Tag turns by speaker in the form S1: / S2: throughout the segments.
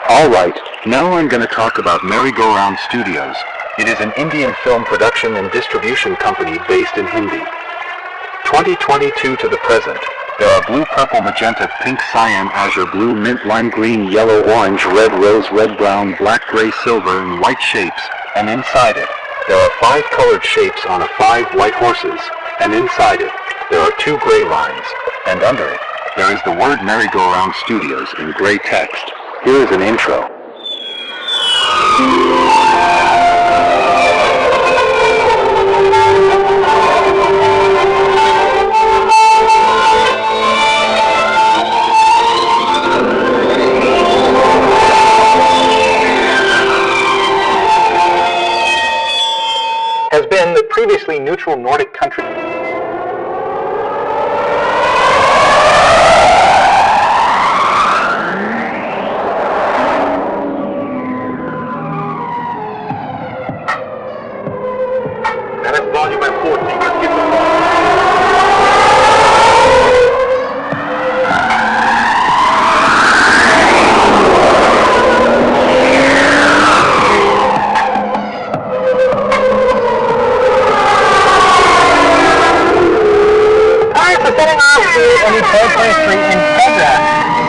S1: Alright, now I'm going to talk about Merry-Go-Round Studios. It is an Indian film production and distribution company based in Hindi. 2022 to the present, there are blue, purple, magenta, pink, cyan, azure, blue, mint, lime green, yellow, orange, red, rose, red, brown, black, gray, silver, and white shapes, and inside it, there are 5 colored shapes on 5 white horses, and inside it, there are 2 gray lines, and under it, there is the word Merry-Go-Round Studios in gray text. Here is an intro. Has been the previously neutral Nordic country. Volume at 14. Let's get the Alright, so setting off here on the 12th Street in Kendra.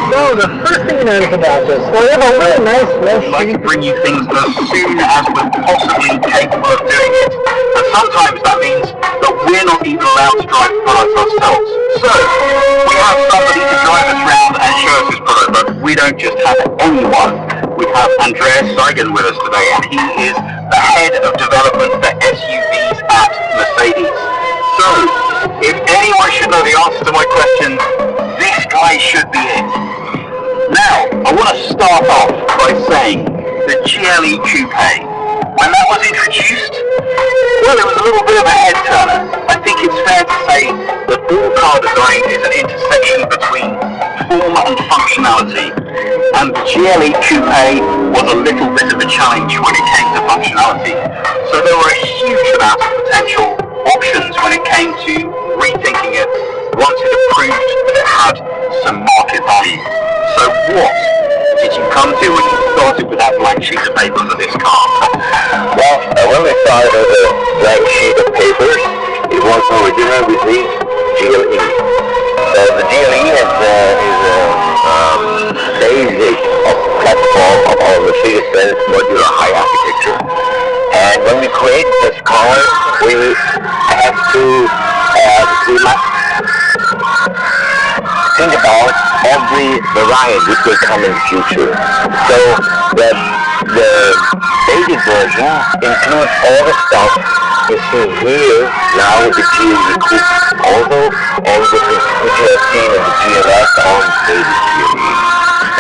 S1: So the first thing you notice about this, well, we have a really nice I'd like to bring you things as soon as we're possibly capable of doing it. And sometimes that means that we're not even allowed to drive the product ourselves. So, we have somebody to drive us around and show us his product, but we don't just have anyone. We have Andreas Seigen with us today, and he is the head of development for SUVs at Mercedes. So, if anyone should know the answer to my question, this guy should be it. Now, I want to start off by saying the GLE Coupe, when that was introduced, well, it was a little bit of a head turner. I think it's fair to say that all car design is an intersection between form and functionality, and the GLE Coupe was a little bit of a challenge when it came to functionality. So there were a huge amount of potential options when it came to rethinking it once it proved that it had some market value. So what did you come to when you started with that blank sheet of paper for this car?
S2: Well, when we started with a blank sheet of paper, it was originally with the GLE. So the GLE is a basic platform of our Mercedes-Benz modular high architecture. And when we created this car, we must think about every variant which will come in the future. So the basic version includes all the stuff you see here now with the GLE Coupe also, and which you have seen in the GLS on the GLE.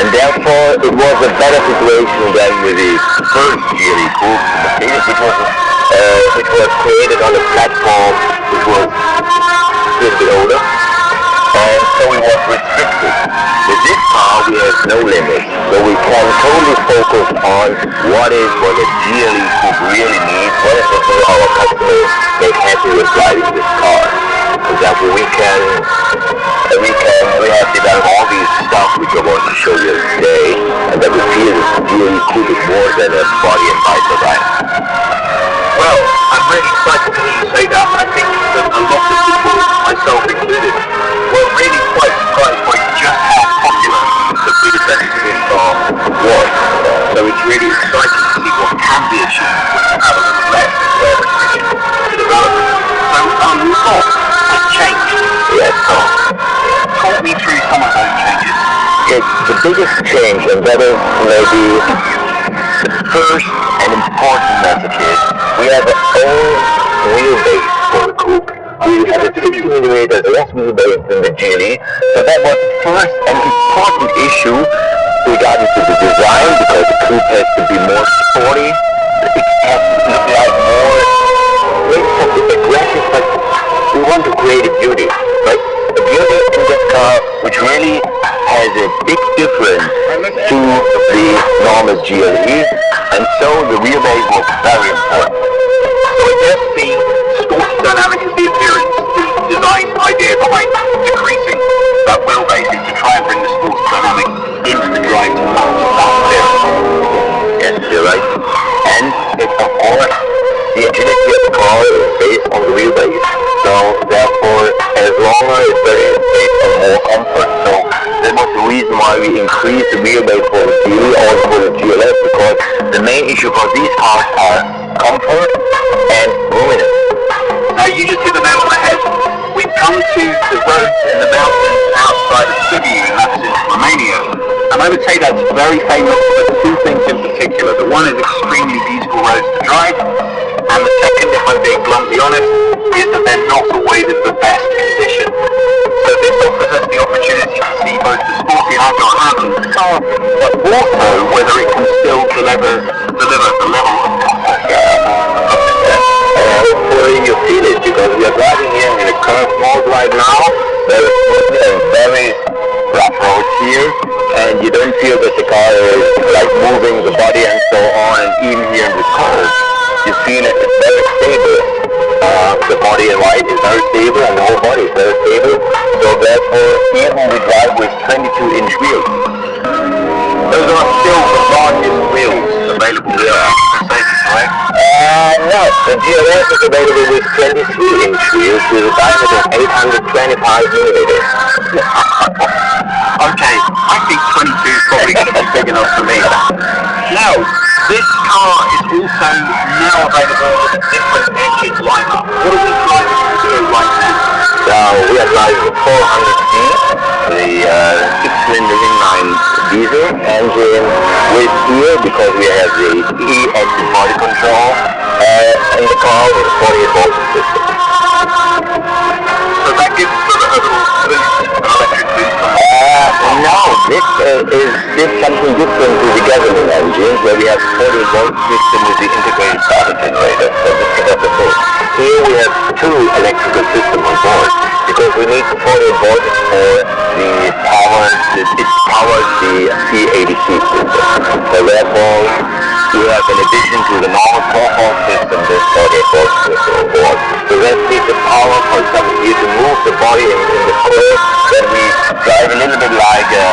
S2: And therefore it was a better situation than with the first GLE Coupe, which was created on a platform which was a little bit older. And so we was restricted. With this car we have no limit, so we can totally focus on what a GLE Coupe really needs, what is it for our customers make happy with driving this car. For example, we have developed all these stuff which I want to show you today, and that we feel that the GLE Coupe is more than a body and bike ride.
S1: Well, I'm really excited to hear you say that. I think that a lot of people, myself included, were really quite surprised by just how popular the predecessor to this car was. So it's really exciting to see what can be achieved when you have a little less restriction to development. So a lot has changed.
S2: Yes.
S1: Talk me through some of those changes.
S2: The biggest change, and that is maybe the first and important message, is we have our own wheelbase for the coupe. We have a 50mm less wheelbase than the GLE, so that was the first and important issue regarding to the design, because the coupe has to be more sporty, it has to look like more, maybe something aggressive, but we want to create a beauty, right? A beauty in this car which really has a big difference to the normal GLE, and so the wheelbase was very important.
S1: So I guess the sporty dynamic of the appearance, the design idea behind decreasing that wheelbase is to try and bring the sporty dynamic into the drive to match that appearance.
S2: GLE or for the GLS, because the main issue for these cars are comfort and roominess.
S1: Now you just hit the nail on the head. We've come to the roads in the mountains outside of Sibiu, and that's in Romania. And I would say that's very famous for two things in particular. The one is extremely beautiful roads to drive, and the second, if I'm being bluntly honest, is that they're not always in the best condition. So this offers us the opportunity to see both the sporty and agile handling of the car, but also whether it can still deliver the level of comfort.
S2: Hopefully you feel it, because we are driving here in a curved mode right now, very smoothly and very rough roads here, and you don't feel that the car is like moving the body and so on, and even here in the cold, you feel it, it's very stable. The body in white is very stable and the whole body is very stable, so therefore even we drive with 22-inch wheels.
S1: Those are still the largest wheels available to Mercedes, right?
S2: No, the GLS is available with 23-inch wheels with a diameter of 825 millimeters.
S1: Okay, I think 22 is probably going to be big enough for me. Now, this car is also now available with a different engine lineup. What are we driving here right now?
S2: So we are driving the 400D, the 6-cylinder inline diesel engine with here, because we have the E-active body control in the car with a 48-volt system.
S1: So that gives sort of a little boost, an electric boost.
S2: No, this something different to the gasoline engine, where we have 48-volt system with the integrated starter generator. So this is the first. Here we have two electrical systems on board, because we need the 48-volt for the power. It powers the C80C system. So therefore, we have, in addition to the normal 12-volt system, this 48-volt system on board. So that gives the power, for example, here to move the body in the curve. Then we drive a little bit like a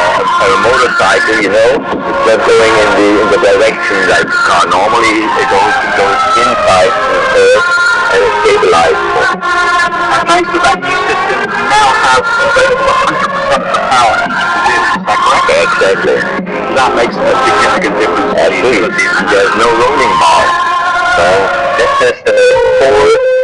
S2: motorcycle, you know, instead of going in the direction like the car normally. It goes inside the curve and it's stabilized.
S1: And thanks to that new system, you now have available 100% of the power in each of the wheels, is that correct?
S2: Exactly.
S1: That makes a significant difference to the utility.
S2: There's no rolling bar. So this is the 4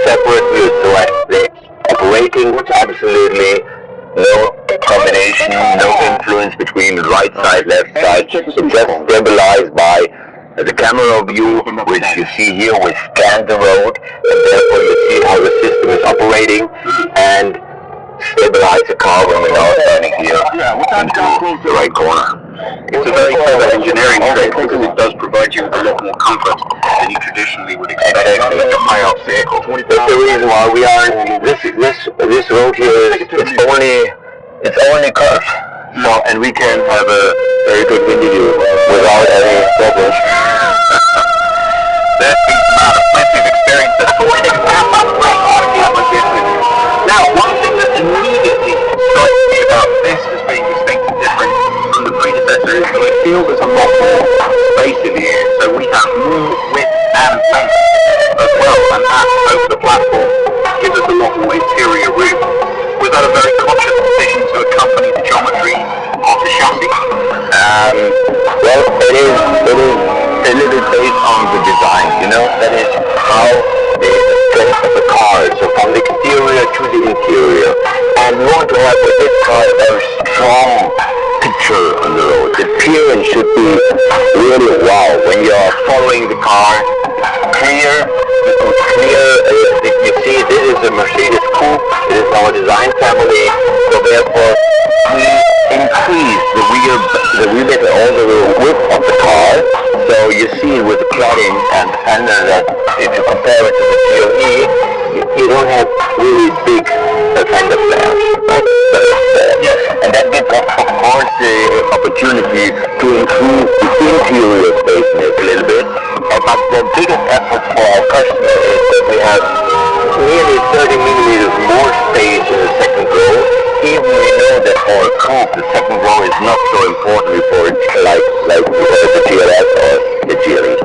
S2: separate wheels. So the operating, absolutely no combination, no influence between the right side, left side. It's just stabilized by the camera view, which you see here, we scan the road, and therefore you see how the system is operating, and stabilize the car when we're now turning here into the right corner.
S1: It's a very clever engineering trick, because it does provide you with a lot more comfort than you traditionally would expect on a high-up vehicle.
S2: That's the reason why we are this road here it's only curved. So, and we can have a very good interview without any problems.
S1: That speaks about a plenty of experience that's already Now, one thing that immediately strikes me about this as being distinctly different from the predecessor is that it feels there's a lot more space in here. So we have more width and length as well, and that over the platform gives us a lot more interior room. Was that a very conscious decision to accompany the geometry of the chassis?
S2: Well, it is a little bit based on the design, you know, that is how the strength of the car is, so from the exterior to the interior. And we want to have with this car a very strong picture on the road. The appearance should be really wow. When you are following the car, clear. You see, this is a Mercedes Coupe. It is our design family. So therefore, we increase the wheelbase and all the width of the car. So you see with the cladding and the fender that if you compare it to the GLE, you don't have really big fender flares. Right? And that gives us, of course, the opportunity to improve the interior space a little bit. But the biggest effort for our customer is that we have nearly 30 millimeters more space in the second row. Even we know that for a coupe, the second row is not so important for it, like the GLS or the GLE.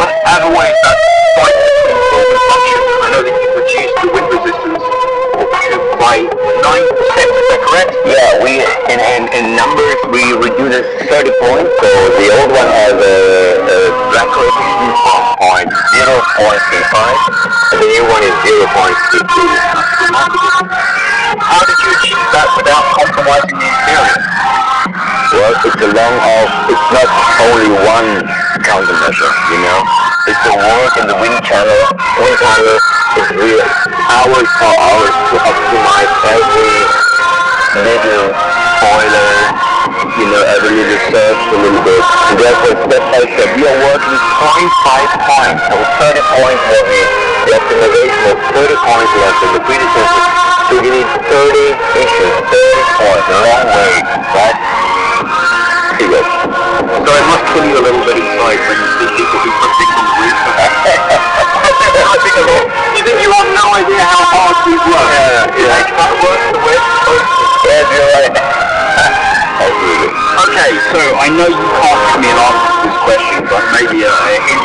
S1: But as always, that's quite a function. I know that you reduced the wind resistance by 9%, is that correct?
S2: Yeah, we in numbers we reduced 30 points, so and the new one is 0.32.
S1: How did you achieve that without compromising the interior?
S2: Well, it's a long haul. It's not only one countermeasure, you know. It's the work in the wind channel. Wind channel is real hours for hours to optimize every little spoiler, you know, every little surge a little bit. And therefore, step by step, we are working 0.5 points. So 30 points for the optimization of 30 points left in the predecessor. So you need 30 inches, 30 points, a long way, right? Yes.
S1: So it must kill you a little bit inside when you see people who put things on the roof. You think you have no idea how hard these work?
S2: Yeah.
S1: That works the way it's supposed to.
S2: Yeah, you're right. Absolutely.
S1: Okay, so I know you can't give me an answer to this question, but maybe a hint.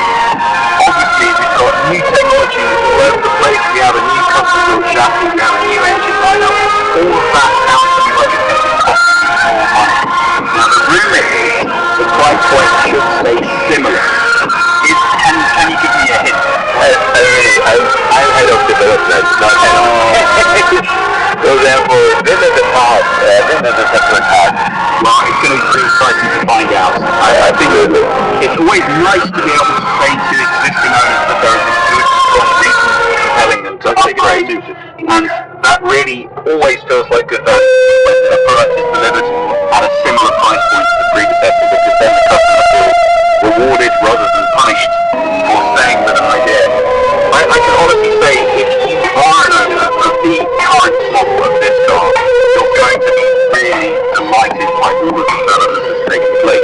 S1: Obviously, we've got new technology all over the place. We have a new custom-built chassis, we have a new engine lineup. All of that sounds to me like it's going to be costing you more money. Now, the rumour is the price point should stay similar. Can you give me a hint?
S2: I'm head of development, not head of. So therefore, this is the part. This is a separate part.
S1: Well, it's going to be pretty exciting to find out. I think it's always nice to be able to say to existing owners that there is a good, strong reason compelling them to upgrade. And that really always feels like good value when a product is delivered at a similar price point to the predecessor, because then the customer feels rewarded rather than punished for staying with an idea. I can honestly say, if you are an owner of the current model of this car, you're going to be really delighted by all of the development that's taking place.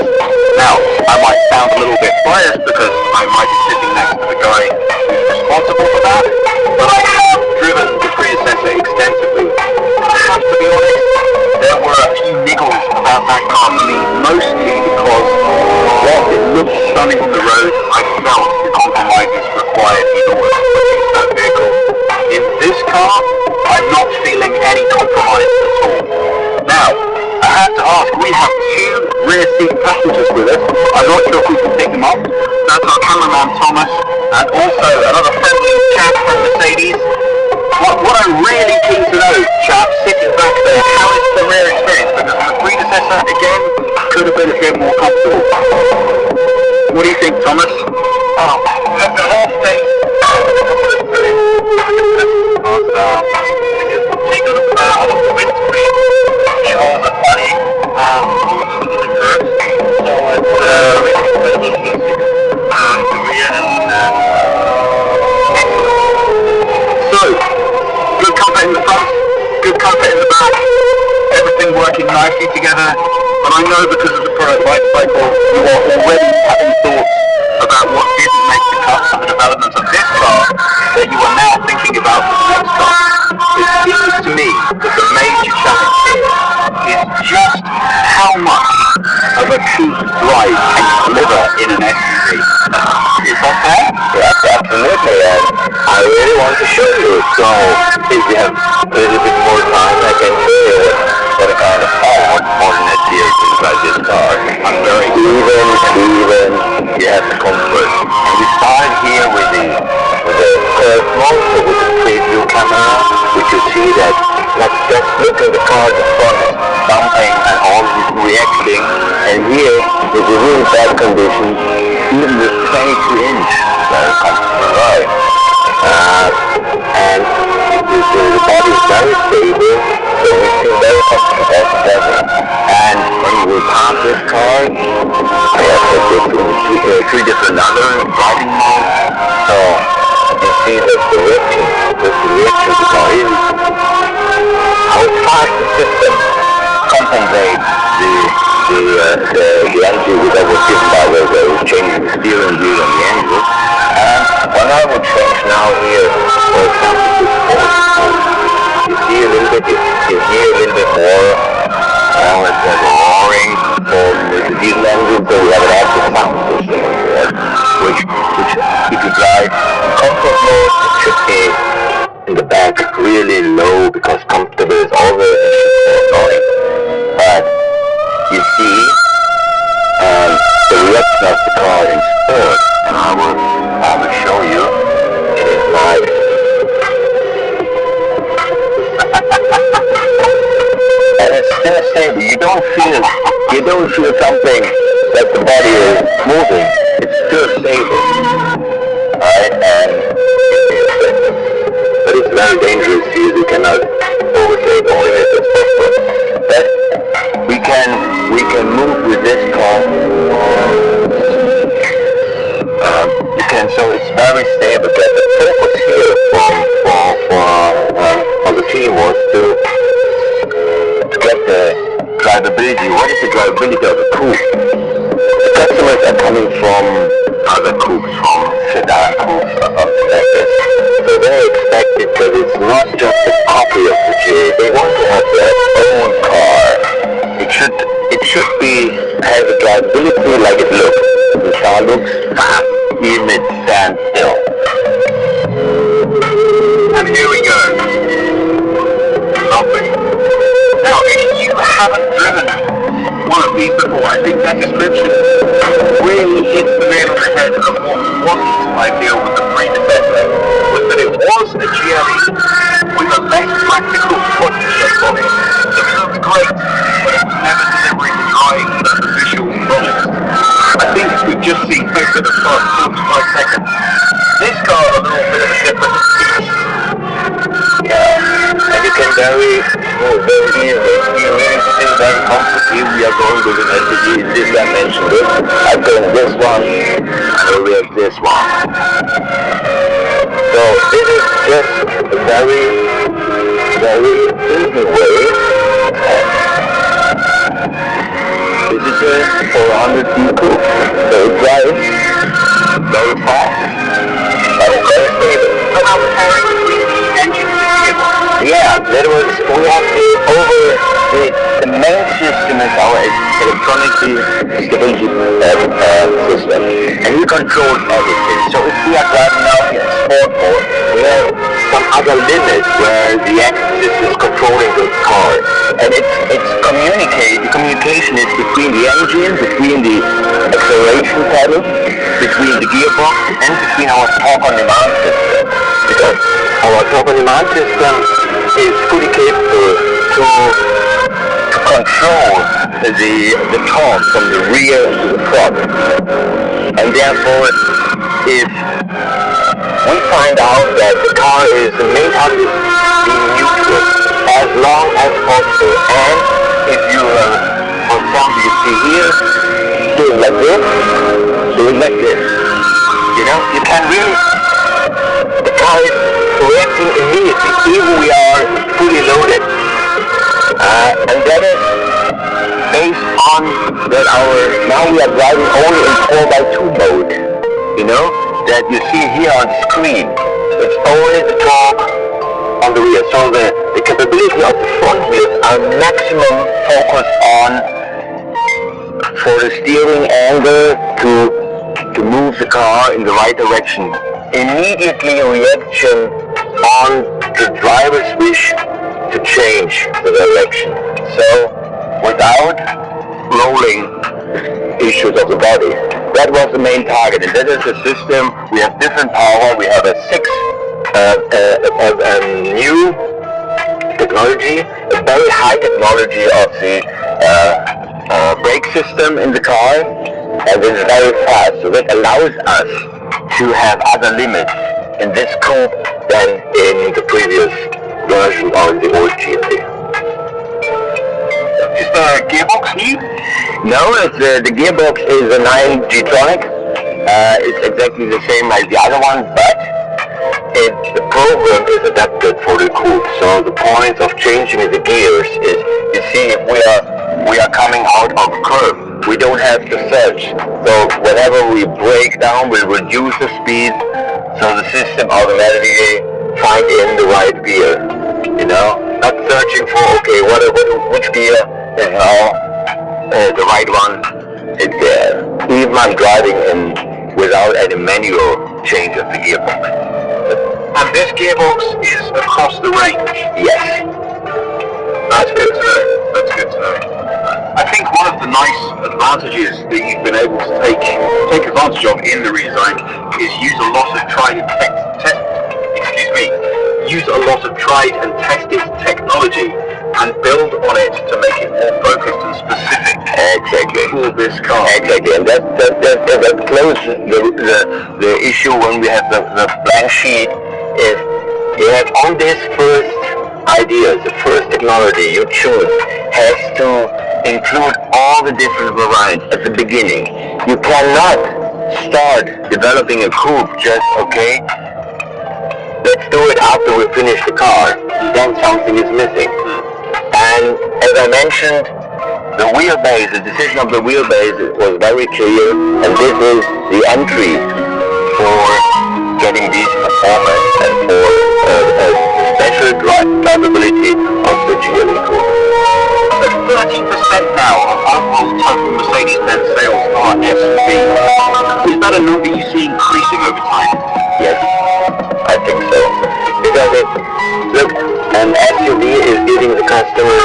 S1: Now, I might sound a little bit biased because I might be sitting next to the guy who's responsible for that, but I have driven the predecessor extensively. I have to be honest, there were a few niggles about that car for me, mostly because whilst it looked stunning on the road, I felt the compromises required in order to produce that vehicle. In this car, I'm not feeling any compromise at all. Now, I have to ask, we have two rear seat passengers with us. I'm not sure if we can pick them up. That's our cameraman Thomas, and also another friendly chap from Mercedes. What I'm really keen to know, chap, sitting back there, how is the rear experience? Because the predecessor, again, could have been a bit more comfortable. What do you think, Thomas? The whole thing. Take a look at the windscreen. It all the funny. So it's really easy. The rear So, good comfort in the front, good comfort in the back, everything working nicely together. But I know because of the product life cycle, you are already having thoughts about what didn't make the cut for the development of this car that you are now thinking about for the next car. It seems to me that the major challenge here is just how much of a true drive can you deliver in an SUV. Is that fair?
S2: Yes, absolutely, and I really want to show you. So, if you have a little bit more time, I can show you what kind of modern experience inside this car. I'm very even, you have the comfort. And we start here with the curve mode, so with the preview camera, we can see that, let's just look at the car, the front is bumping and all is reacting, and here, with the really bad conditions, even the 22-inch, very comfortable ride. And the body is very stable, so we feel very comfortable altogether. And when we will park this car, I have to three different other driving modes. So you see that the reaction of the car is how fast the system compensates the energy that was given by the changing the steering wheel and the engine. And when I would change now here, for example, to sports mode, you see a little bit, you hear a little bit more, it's like roaring for the diesel engine, so we have an active sound system here, which if you drive in comfort mode, it should be in the back really low, because comfortable is always annoying. But you see the reaction of car looks fast, even at standstill.
S1: And here we go. Lovely. Now, if you haven't driven one of these before, I think that description really hits the nail on the head of what wasn't ideal with the predecessor, was that it was a GLE with a less practical foot shape on it. It looked great, but it was never delivering the drive that the visuals promised. I think we've just seen most of the first 45 seconds. This car is a little bit of a different beast.
S2: Yeah, and you can very easily, very comfortably, we are going with an SUV in this dimension. I'm going this one, and we have this one. So this is just a very, very easy way. This is a 400 people, so it drives very fast, but it's very stable.
S1: But now the pairing between the engine and the gearbox.
S2: Yeah, we have the main system is our electronically staging system, and we control everything. So if we are driving now in sport mode, we have some other limit where the axis is controlling the car, and it's communicate. The communication is between the engine, between the acceleration pedal, between the gearbox, and between our torque on demand system. Because our torque on demand system is fully capable to control the torque from the rear to the front. And therefore, if we find out that the car is the main target is being neutral as long as possible, and if you, for example, you see here, do it like this, do it like this. You know, you can really, the car is reacting immediately, even we are fully loaded. And that is based on that now we are driving only in 4x2 mode, you know, that you see here on the screen. It's only the torque on the rear. So the capability of the front wheels are maximum focused on for the steering angle to move the car in the right direction. Immediately reaction on the driver's wish to change the direction. So without rolling issues of the body. That was the main target, and that is a system. We have different power. We have a new technology, a very high technology of the brake system in the car, and it's very fast. So that allows us to have other limits in this coupe than in the previous version or in the old GLE.
S1: Is the gearbox new?
S2: No, the gearbox is a 9 G-tronic. It's exactly the same as the other one, but the program is adapted for the coupe. So the point of changing the gears is, you see, if we are coming out of a curve, we don't have to search. So whenever we brake down, we reduce the speed, so the system automatically finds in the right gear. You know, not searching for which gear is now the right one. It's there. Even I'm driving in without any manual change of the gearbox.
S1: And this gearbox is across the range?
S2: Yes.
S1: That's good to know. That's good to know. I think one of the nice advantages that you've been able to take advantage of in the redesign is use a lot of tried and tested technology and build on it to make it more focused and specific.
S2: Exactly.
S1: For this car.
S2: Exactly, and that closes the issue when we have the blank sheet. Is you have on this first idea, the first technology you choose has to include all the different variants at the beginning. You cannot start developing a coupe just, okay, let's do it after we finish the car. Then something is missing. And as I mentioned, the wheelbase, the decision of the wheelbase was very clear, and this is the entry for getting these performance and for special drivability of the GLE coupe.
S1: But 30% now of overall total Mercedes-Benz sales are SUVs. Is
S2: Look, an SUV is giving the customer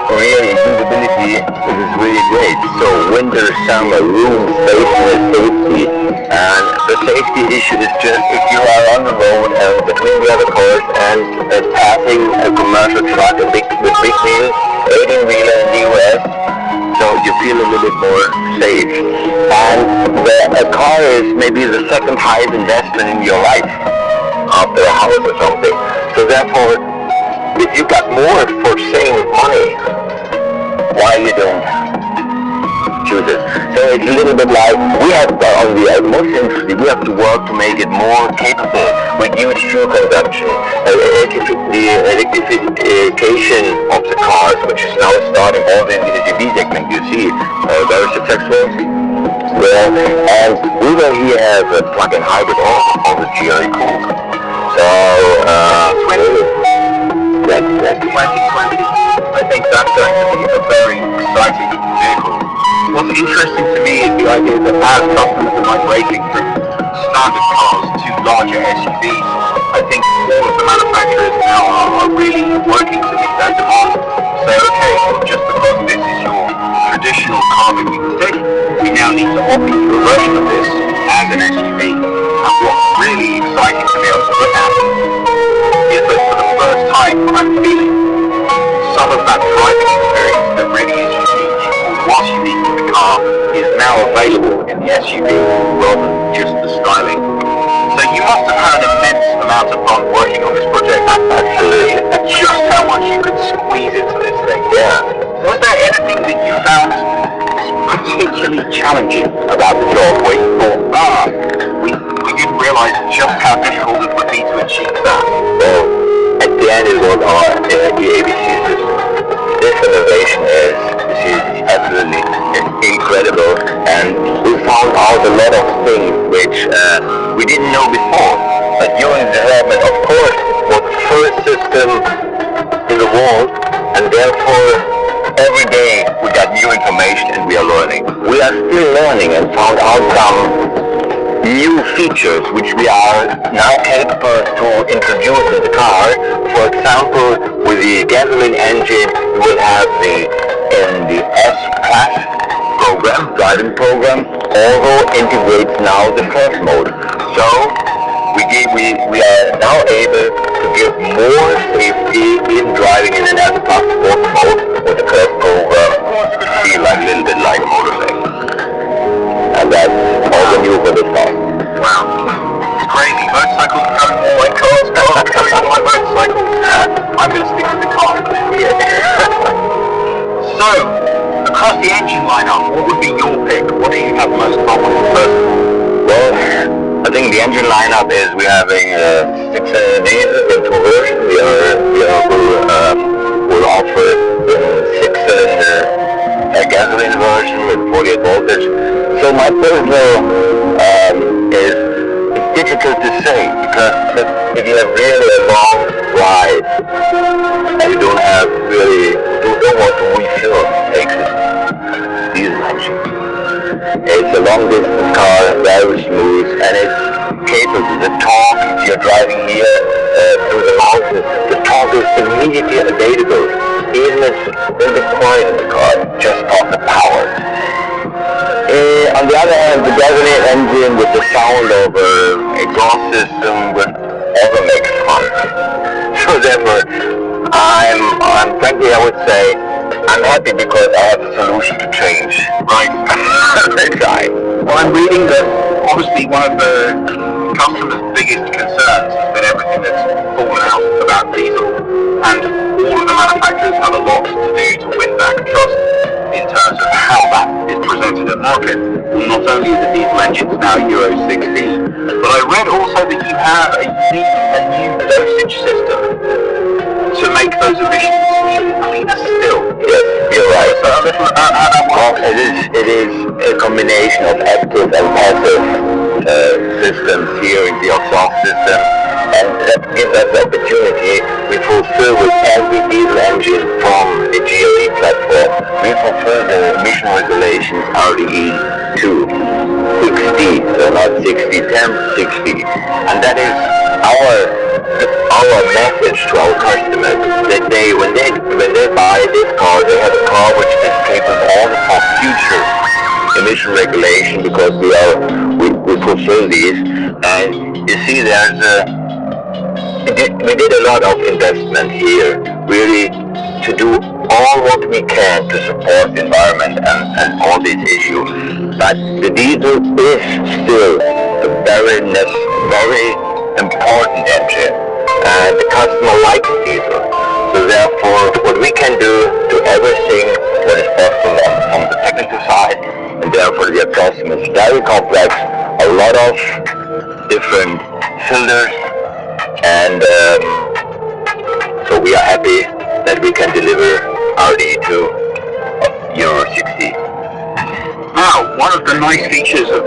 S2: really usability, which is really great. So winter, summer, room, space, safety. And the safety issue is just if you are on the road and between the other cars and passing a commercial truck, with big wheels, 18-wheeler in the US, so you feel a little bit more safe. And a car is maybe the second highest investment in your life after a house or something. So therefore, if you got more for same money, why you don't choose it? So it's a little bit like we have on the most interesting, we have to work to make it more capable with huge fuel consumption. The electrification of the cars, which is now starting all in the SUV segment, you see, very successful. Well, and we will here have a plug-in hybrid also for the GLE Coupe. So, that's
S1: 2020. I think that's going to be a very exciting vehicle. What's interesting to me is the idea that as customers are migrating from standard cars to larger SUVs, I think all of the manufacturers now are really working to meet that demand. Say, okay, just because this is your traditional car that you can take, we now need to offer you a version of this as an SUV. And what's really exciting to be able to look at is that for the first time I'm feeling some of that driving experience that really is unique or was unique in the car is now available in the SUV rather than just the styling. So you must have had an immense amount of fun working on this project.
S2: absolutely.
S1: Just how much you could squeeze into this thing.
S2: Yeah.
S1: Was there anything that you found particularly challenging about the job where you thought, we didn't realise just how difficult it would be to achieve that?
S2: Well, at the end it was our EABC system. This innovation is absolutely incredible, and we found out a lot of things which we didn't know before. But during the development, of course, was the first system in the world, and therefore every day we got new information and we are learning. We are still learning and found out some new features which we are now capable to introduce in the car. For example, with the gasoline engine, you will have in the S-Class program, driving program, also integrates now the first mode. So we are now able to give more safety in driving in an S-Class sport mode with the first program. Feel like a little bit like a motorcycle. And that's also new for this car.
S1: Wow. It's crazy. Motorcycles are becoming more like cars. Cars are becoming more like motorcycles. I'm going to stick with the car. So, across the engine lineup, what would be your pick? What do you have most fun with personally?
S2: Well, I think the engine lineup is we're having 6-cylinder diesel in two versions. We'll offer the 6-cylinder gasoline version with 48 voltage. So my personal it's difficult to say, because if you have really a long ride and you don't want to refill, takes a diesel engine. It's a long distance car, very smooth, and it's capable. The torque, if you're driving here through the mountains, the torque is immediately available. Even if it's a little bit quiet in the car, just off the power. On the other hand, the gasoline engine with the sound of exhaust system would also make fun. So therefore, I'm frankly, I would say, I'm happy because I have a solution to change.
S1: Right.
S2: Right.
S1: Well, I'm reading that obviously one of the customers' biggest concerns has been everything that's fallen out about diesel, and all of the manufacturers have a lot to do to win back trust in terms of how that is presented at market. Not only is the diesel engines now Euro 16, but I read also that you have a new dosage system to make those emissions even cleaner still.
S2: Yes, you're right.
S1: So a little about how that works.
S2: It is a combination of active and passive systems here in the exhaust system, and that gives us the opportunity. We fulfill with every diesel engine from the GLE platform, we fulfill the emission regulations RDE 2 60, so not 60, 10, 60, and that is our message to our customers that when they buy this car, they have a car which is capable also for future emission regulation, because we fulfill these. And you see, we did a lot of investment here, really, to do all what we can to support the environment and all these issues. But the diesel is still a very important engine, and the customer likes diesel. So therefore, what we can do everything what is possible from the technical side, and therefore the customer is very complex, a lot of different filters, and so we are happy that we can deliver Audi to Euro 60.
S1: Now, one of the nice features of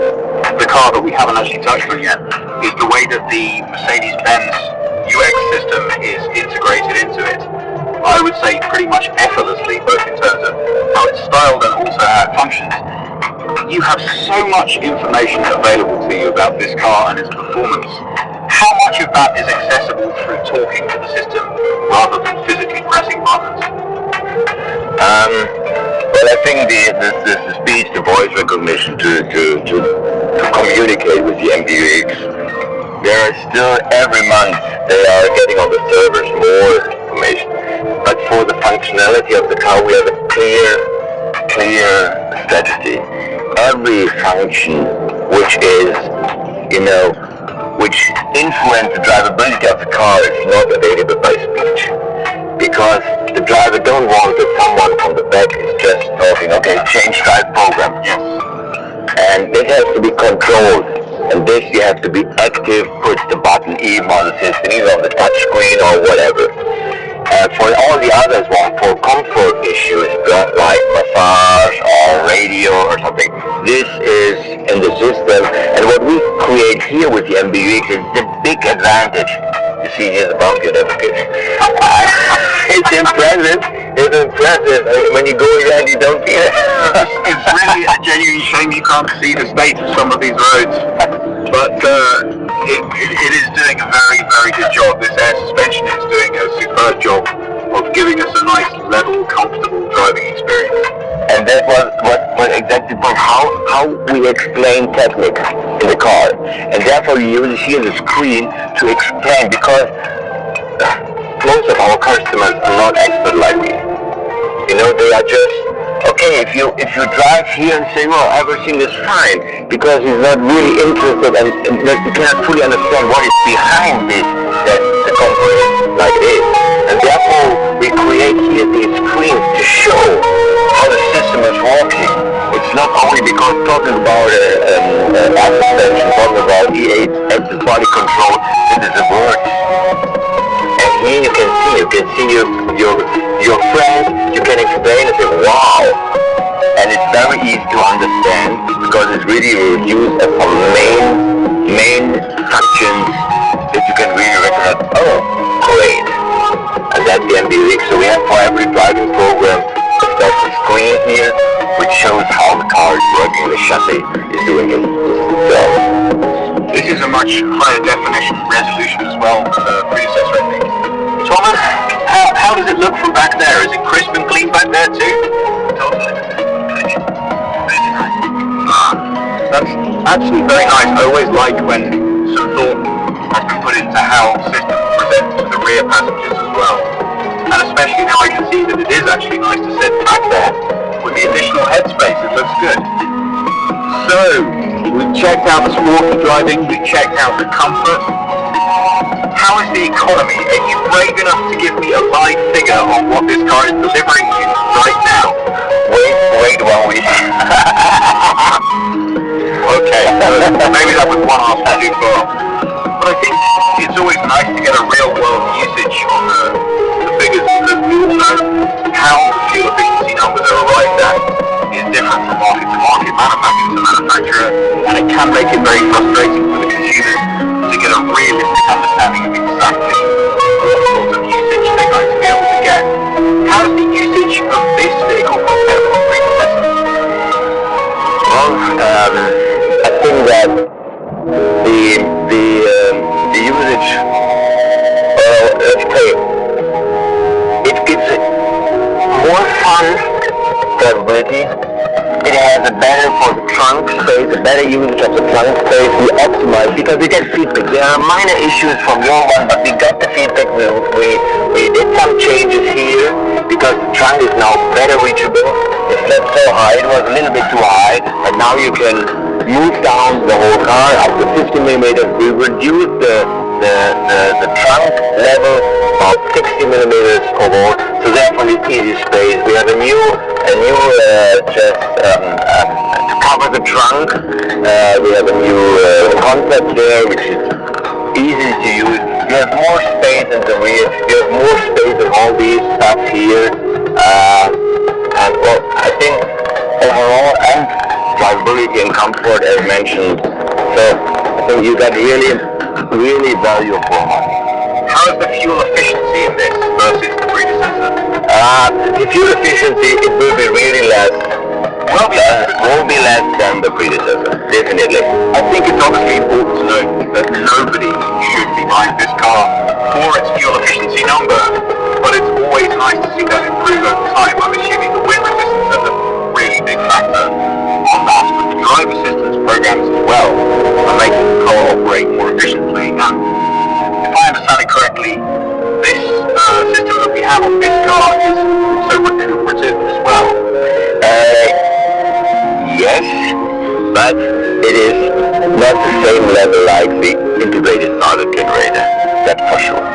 S1: the car that we haven't actually touched on yet is the way that the Mercedes-Benz UX system is integrated into it. I would say pretty much effortlessly, both in terms of how it's styled and also how it functions. You have so much information available to you about this car and its performance. How much of that is accessible through talking to the system rather than physically pressing buttons?
S2: Well, I think the speech, the voice recognition to communicate with the MBUX, there are still every month they are getting on the servers more information. But for the functionality of the car, we have a clear strategy. Every function which is, which influence the drivability of the car is not available by speech. Because the driver don't want that someone from the back is just talking, okay, change drive program.
S1: Yes.
S2: And this has to be controlled. And this you have to be active, push the button even on the system, either on the touch screen or whatever. For all the others, for comfort issues like massage or radio or something, this is in the system. And what we create here with the MBUX is the big advantage. You see here the bump notification. It's impressive. It's impressive. When you go around, you don't feel it.
S1: It's really a genuine shame you can't see the state of some of these roads. But it is doing a very, very good job. This air suspension is doing a superb job of giving us a nice, level, comfortable driving experience.
S2: And that was exactly the point, how we explain techniques in the car. And therefore you use here the screen to explain, because most of our customers are not expert like me. They are just, okay, if you drive here and say, well, everything is fine, because he's not really interested and he cannot fully understand what is behind this, that the comfort is like it is. And therefore we create here these screens to show how the system is working. It's not only because talking about air suspension, talking about E8 active body control, it is a word. And here you can see your friend, you can explain and say, wow. And it's very easy to understand, because it's really used as some main functions that you can really recognize. Oh, great. And that's the MBUX. So we have for every driving program a special screen here, which shows how the car is working, the chassis is doing its job.
S1: This is a much higher definition resolution as well than the predecessor, I think. Thomas, how does it look from back there? Is it crisp and clean back there too?
S2: Totally.
S1: That's actually very nice. I always like when some thought has been put into how systems present to the rear passengers as well. And especially now I can see that it is actually nice to sit back there with the additional headspace. It looks good. So, we've checked out the sporty driving, we've checked out the comfort. How is the economy? Are you brave enough to give me a live figure on what this car is delivering you right now?
S2: Wait while we...
S1: Okay, maybe that was one half too far. But I think it's always nice to get a real world usage on the figures, because we all know how fuel efficiency numbers are arrived at is different from market to market, manufacturer to manufacturer, and it can make it very frustrating for the consumers to get a realistic understanding of exactly what sort of usage they're going to be able to get. How does the usage of this vehicle compare with the predecessor?
S2: Well, I think that the usage better for the trunk space, a better usage of the trunk space. We optimize because we get feedback. There are minor issues from your one, but we got the feedback. We did some changes here because the trunk is now better reachable. It's not so high. It was a little bit too high, but now you can move down the whole car up to 50 millimeters. We reduced the trunk level about 60 millimeters overall, so therefore it's easy space. We have a new to cover the trunk. We have a new concept there, which is easy to use. You have more space in the rear. You have more space in all these stuff here. And well, I think overall, and drivability and comfort as mentioned. So I think you got really value for money.
S1: How is the fuel efficiency in this versus the predecessor?
S2: The fuel efficiency, it will be really less. Will be less than the predecessor, definitely.
S1: I think it's obviously important to note that nobody should be buying this car for its fuel efficiency number, but it's always nice to see that improve over time. I'm assuming the wind resistance is a really big factor on that, but the drive assistance programs as well are making the car operate more efficiently. And if I understand it correctly, this system that we have on this car is also recuperative as well.
S2: Yes, but it is not the same level like the integrated starter generator, that's for sure.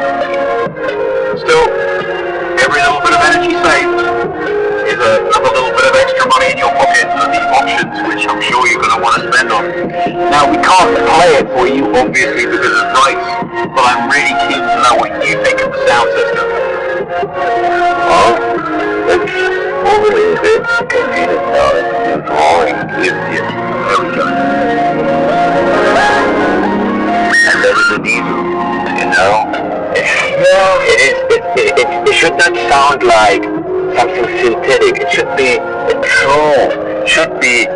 S1: Still, every little bit of energy saved is another little bit of extra money in your pocket for the options, which I'm sure you're going to want to spend on. Now, we can't play it for you, obviously, because of price, but I'm really keen to know what you think of the sound system.
S2: Well, let's move a little bit. You can feel it now. It's roaring. There we go. And there is a diesel, you know? It should not sound like something synthetic. It should be a true, it should be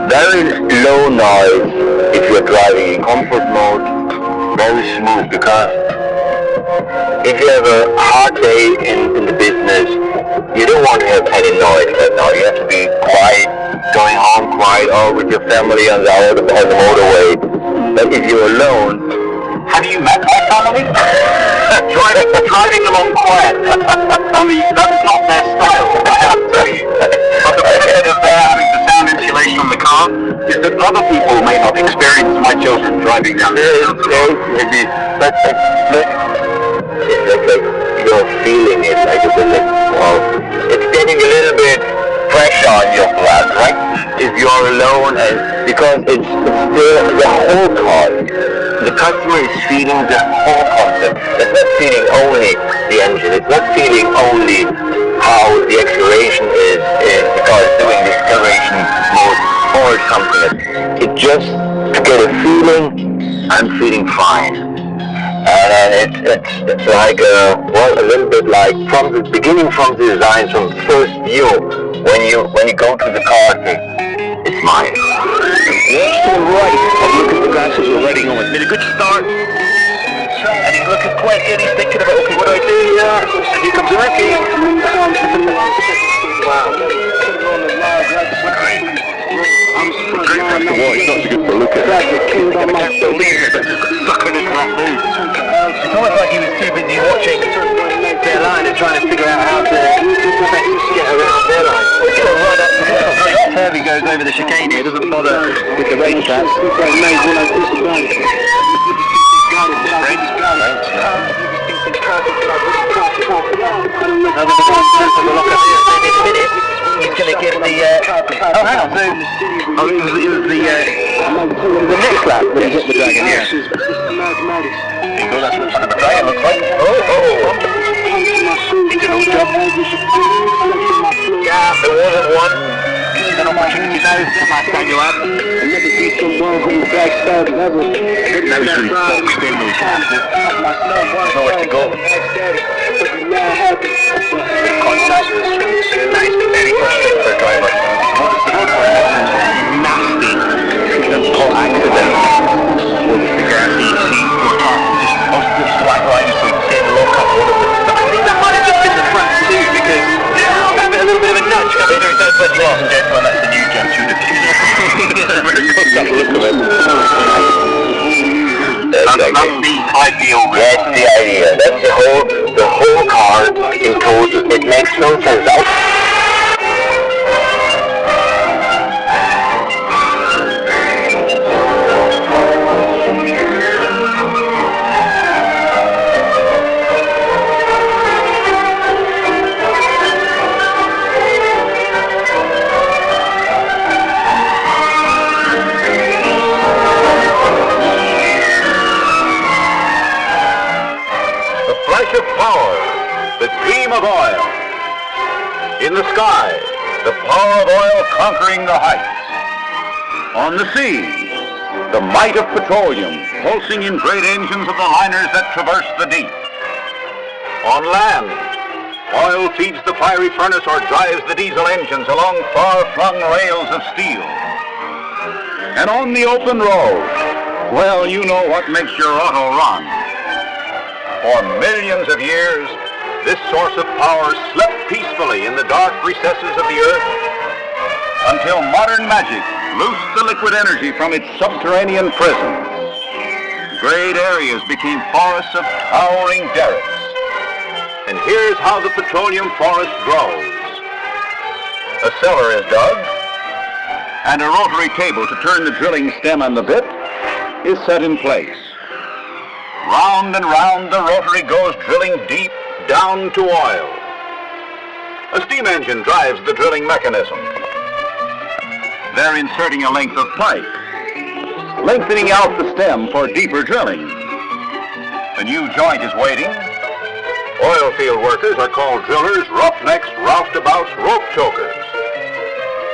S2: very low noise if you're driving in comfort mode, very smooth, because if you have a hard day in the business, you don't want to have any noise right now. You have to be quiet, going home quiet, or with your family on the motorway. But if you're alone,
S1: have you met my family? driving along quiet. I mean, that's not their style, I have to tell you. But the benefit of their having the sound insulation on the car is that other people may not experience my children driving down the road.
S2: Maybe, but it's like you're feeling it, like it's getting a little bit pressure on your blood, right? If you're alone, and because it's still the whole car. The customer is feeling the whole concept. It's not feeling only the engine. It's not feeling only how the acceleration is the car is doing the acceleration mode or something. It just to get a feeling, I'm feeling fine. And it's like a little bit like from the beginning, from the design, from the first view, when you go to the car, it's mine.
S1: Watch to the right and look at the guys who are already on. Made a good start. And he's looking quick and he's thinking about, okay, what do I do here? And here comes the Ricky. Wow.
S2: It's not so good for a look at.
S1: I can't believe it. Sucking into that move. It's almost like he was too busy watching their line and trying to figure out how to get around their line. Right up the curve he goes over the chicane here, doesn't bother with the race tracks. He's going to give the oh hang on, so it was the next lap that he hit the Dragon, yeah. That's the front of the Dragon, looks like. He did a good job. Yeah, there wasn't one. He's an opportunity now. Last time you had. Now he's really boxed in those passes. There's nowhere to go. Contact is nice, very frustrating for a driver. Nasty. Called accident. The grassy seat or top just positive slack lines so dead lock up all of it. I think that might have just been the front too because a little bit of a nudge. Ladies and gentlemen, that's the new
S2: That's the ideal. That's the idea. That's the whole car in total. It makes no sense.
S3: Of power, the gleam of oil. In the sky, the power of oil conquering the heights. On the sea, the might of petroleum pulsing in great engines of the liners that traverse the deep. On land, oil feeds the fiery furnace or drives the diesel engines along far-flung rails of steel. And on the open road, well, you know what makes your auto run. For millions of years, this source of power slept peacefully in the dark recesses of the earth until modern magic loosed the liquid energy from its subterranean prisons. Great areas became forests of towering derricks. And here's how the petroleum forest grows. A cellar is dug, and a rotary table to turn the drilling stem and the bit is set in place. Round and round the rotary goes, drilling deep down to oil. A steam engine drives the drilling mechanism. They're inserting a length of pipe, lengthening out the stem for deeper drilling. A new joint is waiting. Oil field workers are called drillers, roughnecks, roustabouts, rope chokers.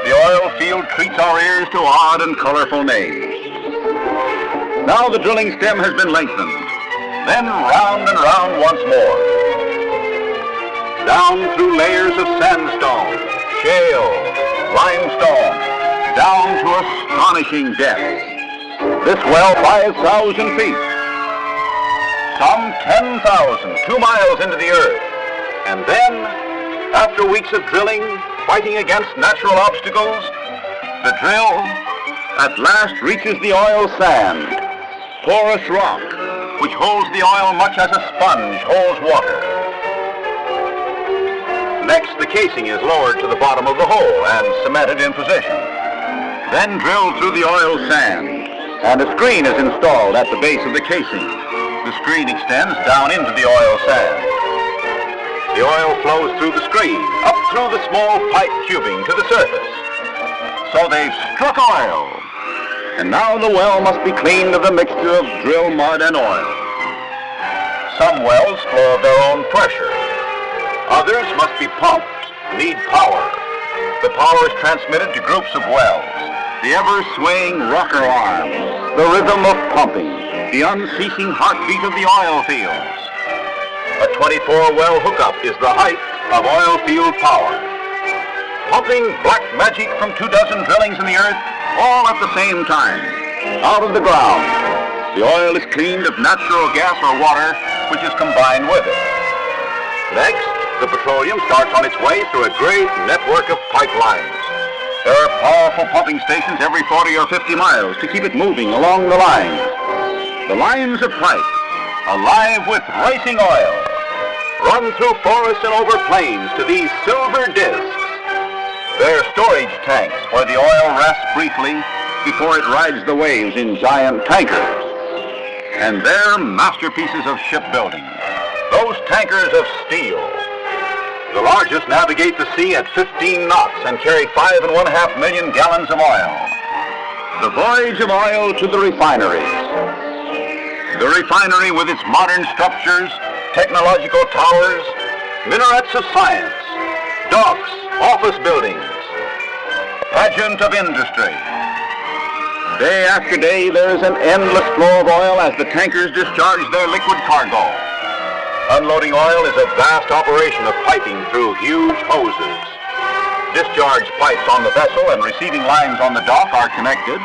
S3: The oil field treats our ears to odd and colorful names. Now the drilling stem has been lengthened. Then round and round once more. Down through layers of sandstone, shale, limestone, down to astonishing depths. This well 5,000 feet. Some 10,000, 2 miles into the earth. And then, after weeks of drilling, fighting against natural obstacles, the drill at last reaches the oil sand, porous rock, which holds the oil much as a sponge holds water. Next, the casing is lowered to the bottom of the hole and cemented in position. Then drilled through the oil sand, and a screen is installed at the base of the casing. The screen extends down into the oil sand. The oil flows through the screen, up through the small pipe tubing to the surface. So they've struck oil. And now the well must be cleaned of the mixture of drill mud and oil. Some wells flow of their own pressure. Others must be pumped, need power. The power is transmitted to groups of wells, the ever-swaying rocker arms, the rhythm of pumping, the unceasing heartbeat of the oil fields. A 24-well hookup is the height of oil field power. Pumping black magic from 24 drillings in the earth, all at the same time. Out of the ground, the oil is cleaned of natural gas or water, which is combined with it. Next, the petroleum starts on its way through a great network of pipelines. There are powerful pumping stations every 40 or 50 miles to keep it moving along the lines. The lines of pipe, alive with racing oil, run through forests and over plains to these silver discs. They're storage tanks where the oil rests briefly before it rides the waves in giant tankers. And they're masterpieces of shipbuilding, those tankers of steel. The largest navigate the sea at 15 knots and carry 5.5 million gallons of oil. The voyage of oil to the refineries. The refinery with its modern structures, technological towers, minarets of science, docks, office buildings, pageant of industry. Day after day, there is an endless flow of oil as the tankers discharge their liquid cargo. Unloading oil is a vast operation of piping through huge hoses. Discharge pipes on the vessel and receiving lines on the dock are connected,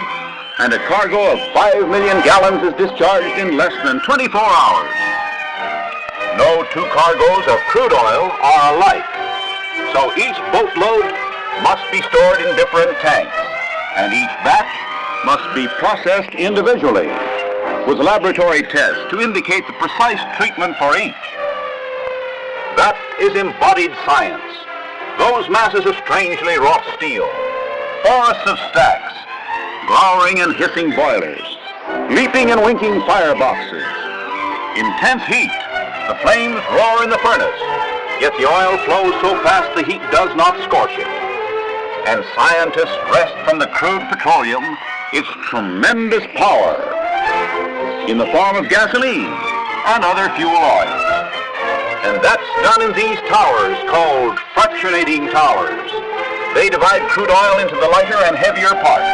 S3: and a cargo of 5 million gallons is discharged in less than 24 hours. No two cargoes of crude oil are alike, so each boatload must be stored in different tanks, and each batch must be processed individually. with laboratory tests to indicate the precise treatment for each. That is embodied science. Those masses of strangely wrought steel, forests of stacks, glowering and hissing boilers, leaping and winking fireboxes. Intense heat, the flames roar in the furnace, yet the oil flows so fast the heat does not scorch it. And scientists wrest from the crude petroleum its tremendous power in the form of gasoline and other fuel oils. And that's done in these towers called fractionating towers. They divide crude oil into the lighter and heavier parts.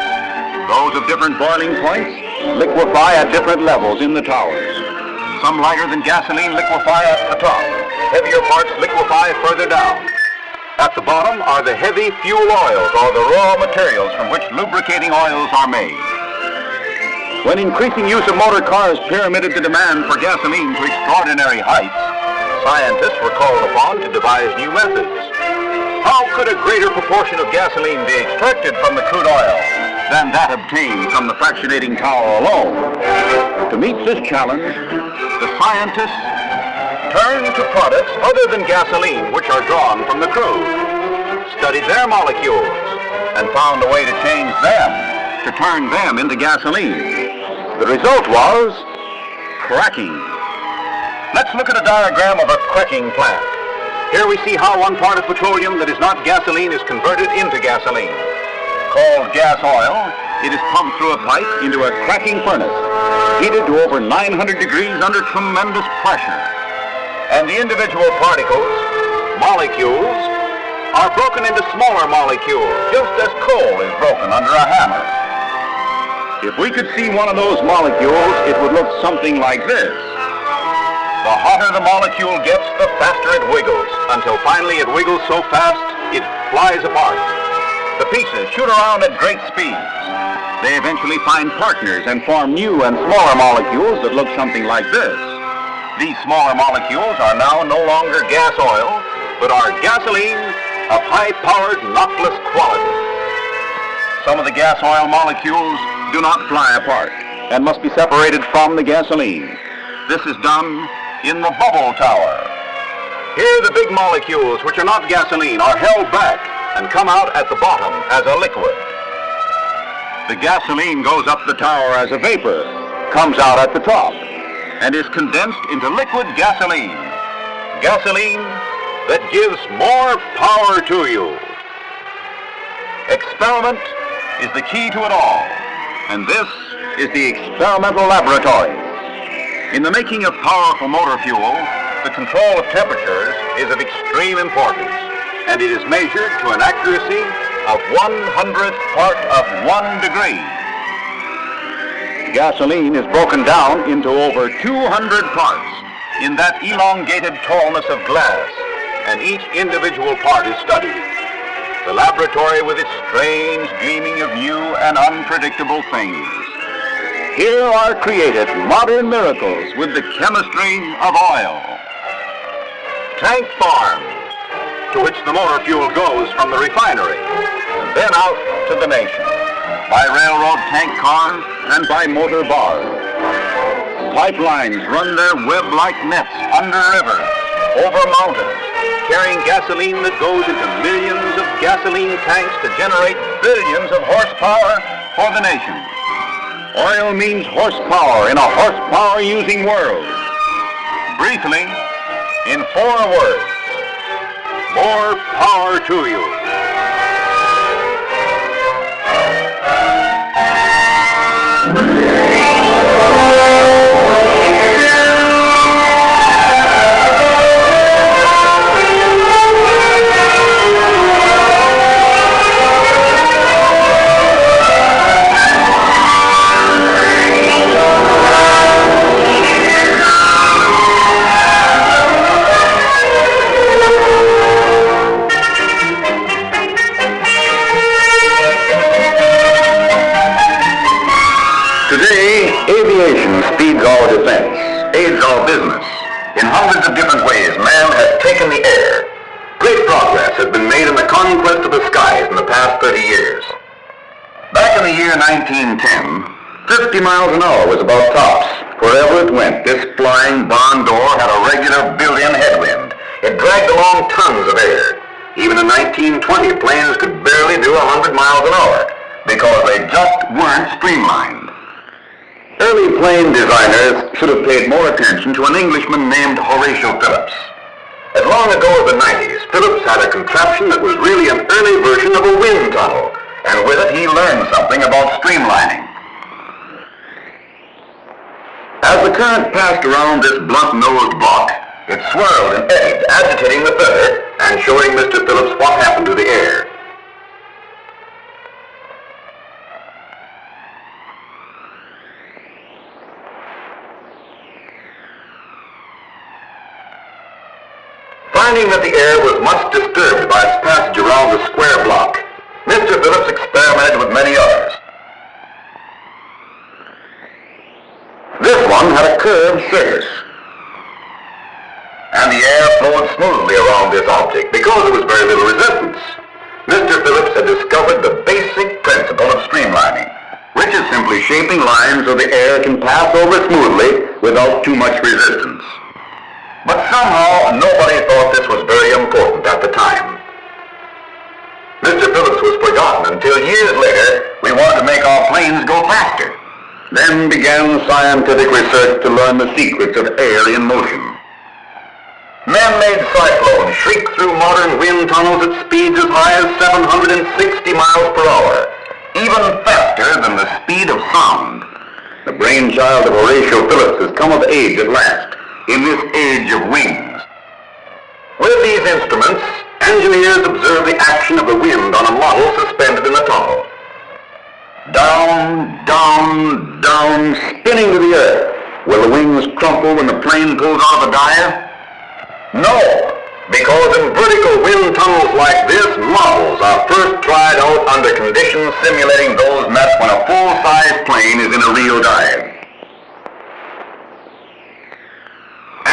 S3: Those of different boiling points liquefy at different levels in the towers. Some lighter than gasoline liquefy at the top. Heavier parts liquefy further down. At the bottom are the heavy fuel oils, or the raw materials from which lubricating oils are made. When increasing use of motor cars pyramided the demand for gasoline to extraordinary heights, scientists were called upon to devise new methods. How could a greater proportion of gasoline be extracted from the crude oil than that obtained from the fractionating tower alone? To meet this challenge, the scientists turned to products other than gasoline which are drawn from the crude, studied their molecules, and found a way to change them, to turn them into gasoline. The result was cracking. Let's look at a diagram of a cracking plant. Here we see how one part of petroleum that is not gasoline is converted into gasoline. Called gas oil, it is pumped through a pipe into a cracking furnace, heated to over 900 degrees under tremendous pressure. And the individual particles, molecules, are broken into smaller molecules, just as coal is broken under a hammer. If we could see one of those molecules, it would look something like this. The hotter the molecule gets, the faster it wiggles, until finally it wiggles so fast, it flies apart. The pieces shoot around at great speeds. They eventually find partners and form new and smaller molecules that look something like this. These smaller molecules are now no longer gas oil, but are gasoline of high-powered, knockless quality. Some of the gas oil molecules do not fly apart and must be separated from the gasoline. This is done in the bubble tower. Here the big molecules, which are not gasoline, are held back and come out at the bottom as a liquid. The gasoline goes up the tower as a vapor, comes out at the top, and is condensed into liquid gasoline. Gasoline that gives more power to you. Experiment is the key to it all, and this is the experimental laboratory. In the making of powerful motor fuel, the control of temperatures is of extreme importance, and it is measured to an accuracy of 1/100th part of 1 degree. Gasoline is broken down into over 200 parts in that elongated tallness of glass, and each individual part is studied. The laboratory with its strange gleaming of new and unpredictable things. Here are created modern miracles with the chemistry of oil. Tank farm, to which the motor fuel goes from the refinery, and then out to the nation, by railroad tank cars and by motor bars. Pipelines run their web-like nets under rivers, over mountains, carrying gasoline that goes into millions of gasoline tanks to generate billions of horsepower for the nation. Oil means horsepower in a horsepower-using world. Briefly, in 4 words, more power to you. Today, aviation speeds our defense, aids our business. In hundreds of different ways, man has taken the air. Great progress has been made in the conquest of the skies in the past 30 years. Back in the year 1910, 50 miles an hour was about tops. Wherever it went, this flying barn door had a regular built-in headwind. It dragged along tons of air. Even in 1920, planes could barely do 100 miles an hour because they just weren't streamlined. Early plane designers should have paid more attention to an Englishman named Horatio Phillips. As long ago as the 90s, Phillips had a contraption that was really an early version of a wind tunnel, and with it he learned something about streamlining. As the current passed around this blunt-nosed block, it swirled and eddied, agitating the feather and showing Mr. Phillips what happened to the air. Finding that the air was much disturbed by its passage around the square block, Mr. Phillips experimented with many others. This one had a curved surface, and the air flowed smoothly around this object because there was very little resistance. Mr. Phillips had discovered the basic principle of streamlining, which is simply shaping lines so the air can pass over smoothly without too much resistance. But somehow nobody thought this was very important at the time. Mr. Phillips was forgotten until years later we wanted to make our planes go faster. Then began scientific research to learn the secrets of air in motion. Man-made cyclones shriek through modern wind tunnels at speeds as high as 760 miles per hour, even faster than the speed of sound. The brainchild of Horatio Phillips has come of age at last, in this age of wings. With these instruments, engineers observe the action of the wind on a model suspended in a tunnel. Down, down, down, spinning to the earth. Will the wings crumple when the plane pulls out of the dive? No, because in vertical wind tunnels like this, models are first tried out under conditions simulating those met when a full-size plane is in a real dive.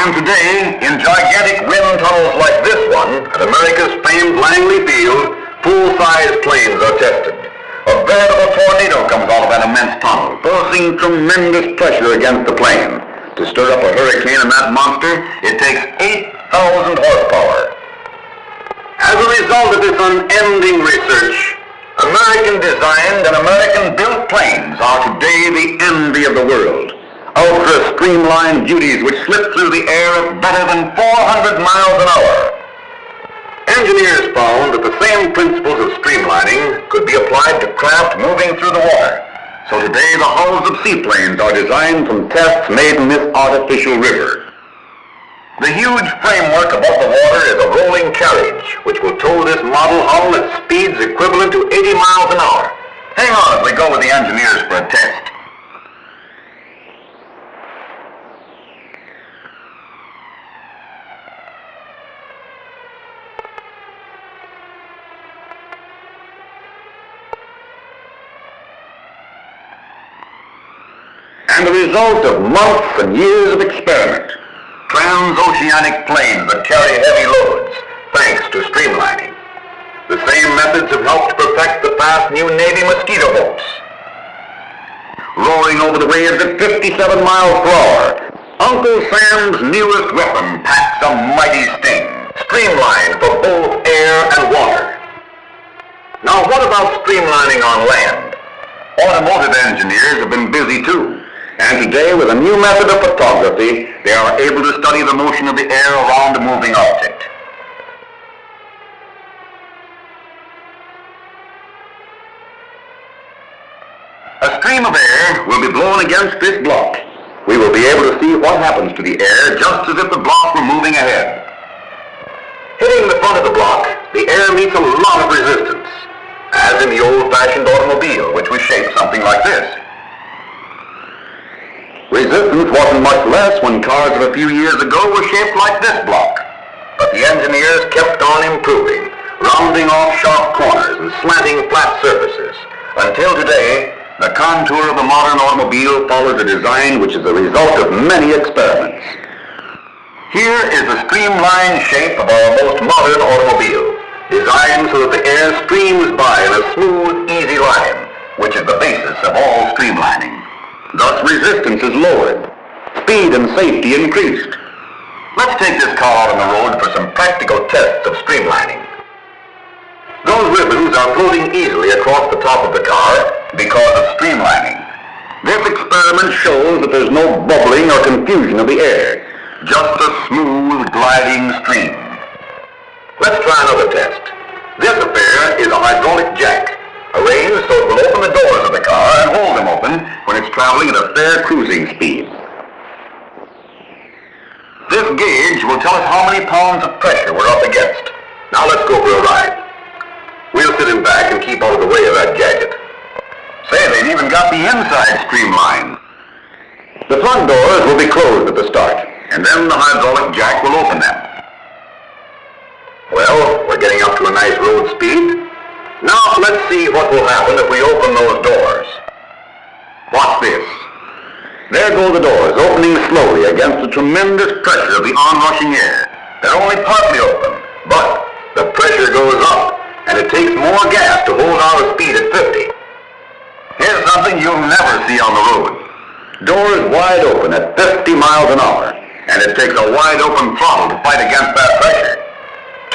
S3: And today, in gigantic wind tunnels like this one, at America's famed Langley Field, full-size planes are tested. A veritable tornado comes out of that immense tunnel, forcing tremendous pressure against the plane. To stir up a hurricane in that monster, it takes 8,000 horsepower. As a result of this unending research, American-designed and American-built planes are today the envy of the world. Ultra-streamlined beauties which slip through the air at better than 400 miles an hour. Engineers found that the same principles of streamlining could be applied to craft moving through the water. So today the hulls of seaplanes are designed from tests made in this artificial river. The huge framework above the water is a rolling carriage, which will tow this model hull at speeds equivalent to 80 miles an hour. Hang on as we go with the engineers for a test. And the result of months and years of experiment, transoceanic planes that carry heavy loads, thanks to streamlining. The same methods have helped perfect the fast new Navy mosquito boats. Roaring over the waves at 57 miles per hour, Uncle Sam's newest weapon packs a mighty sting, streamlined for both air and water. Now what about streamlining on land? Automotive engineers have been busy too. And today, with a new method of photography, they are able to study the motion of the air around a moving object. A stream of air will be blown against this block. We will be able to see what happens to the air just as if the block were moving ahead. Hitting the front of the block, the air meets a lot of resistance, as in the old-fashioned automobile, which was shaped something like this. Resistance wasn't much less when cars of a few years ago were shaped like this block. But the engineers kept on improving, rounding off sharp corners and slanting flat surfaces, until today, the contour of the modern automobile follows a design which is the result of many experiments. Here is the streamlined shape of our most modern automobile, designed so that the air streams by in a smooth, easy line, which is the basis of all streamlining. Thus resistance is lowered, speed and safety increased. Let's take this car out on the road for some practical tests of streamlining. Those ribbons are floating easily across the top of the car because of streamlining. This experiment shows that there's no bubbling or confusion of the air, just a smooth, gliding stream. Let's try another test. This affair is a hydraulic jack, arranged so it will open the doors of the car and hold them open when it's traveling at a fair cruising speed. This gauge will tell us how many pounds of pressure we're up against. Now let's go for a ride. We'll sit in back and keep out of the way of that gadget. Say, they've even got the inside streamlined. The front doors will be closed at the start, and then the hydraulic jack will open them. Well, we're getting up to a nice road speed. Now let's see what will happen if we open those doors. Watch this. There go the doors, opening slowly against the tremendous pressure of the onrushing air. They're only partly open, but the pressure goes up, and it takes more gas to hold our speed at 50. Here's something you'll never see on the road. Doors wide open at 50 miles an hour, and it takes a wide open throttle to fight against that pressure.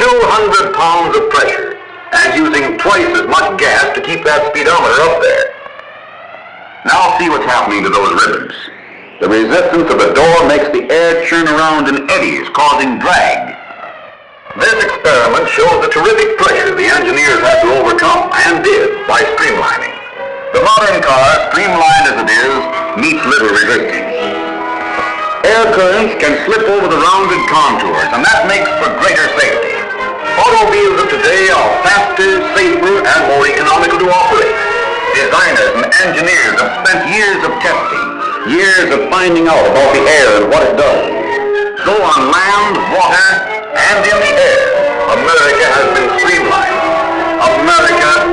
S3: 200 pounds of pressure, and using twice as much gas to keep that speedometer up there. Now see what's happening to those ribbons. The resistance of the door makes the air churn around in eddies, causing drag. This experiment shows the terrific pressure the engineers had to overcome, and did, by streamlining. The modern car, streamlined as it is, meets little resistance. Air currents can slip over the rounded contours, and that makes for greater safety. Automobiles of today are faster, safer, and more economical to operate. Designers and engineers have spent years of testing, years of finding out about the air and what it does. So on land, water, and in the air, America has been streamlined. America